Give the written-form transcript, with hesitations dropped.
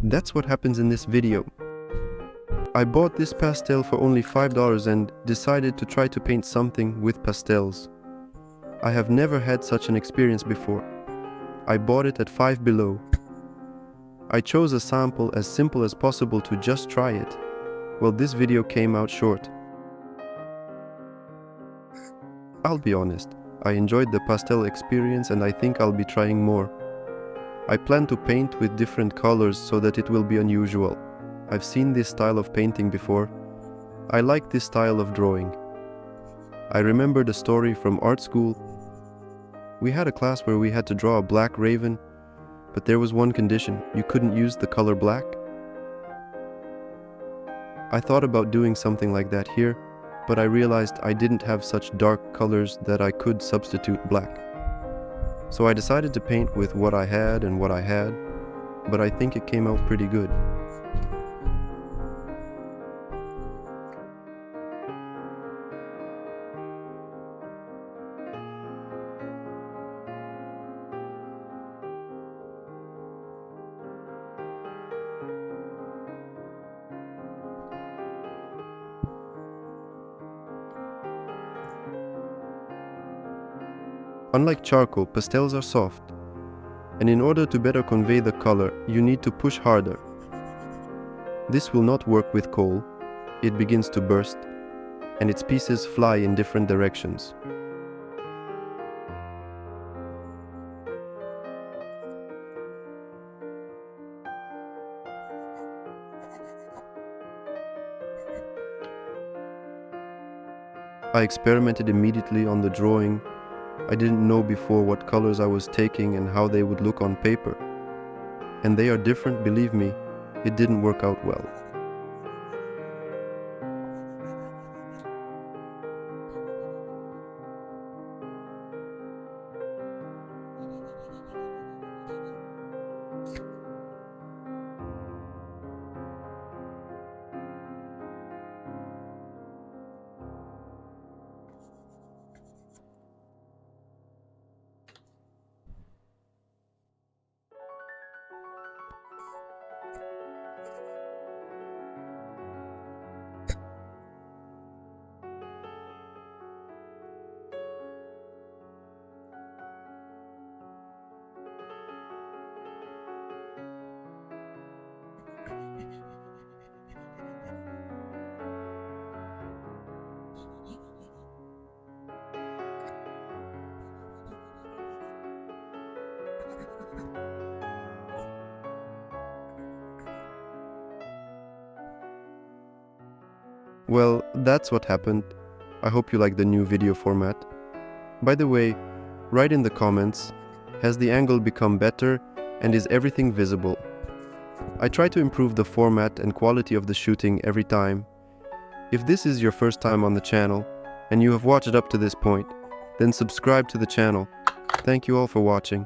That's what happens in this video. I bought this pastel for only $5 and decided to try to paint something with pastels. I have never had such an experience before. I bought it at 5 below. I chose a sample as simple as possible to just try it. Well, this video came out short. I'll be honest, I enjoyed the pastel experience and I think I'll be trying more. I plan to paint with different colors so that it will be unusual. I've seen this style of painting before. I like this style of drawing. I remembered a story from art school. We had a class where we had to draw a black raven, but there was one condition: you couldn't use the color black. I thought about doing something like that here, but I realized I didn't have such dark colors that I could substitute black. So I decided to paint with what I had and what I had, but I think it came out pretty good. Unlike charcoal, pastels are soft, and in order to better convey the color, you need to push harder. This will not work with coal. It begins to burst, and its pieces fly in different directions. I experimented immediately on the drawing. I didn't know before what colors I was taking and how they would look on paper. And they are different, believe me. It didn't work out well. Well, that's what happened. I hope you like the new video format. By the way, write in the comments, has the angle become better and is everything visible? I try to improve the format and quality of the shooting every time. If this is your first time on the channel and you have watched up to this point, then subscribe to the channel. Thank you all for watching.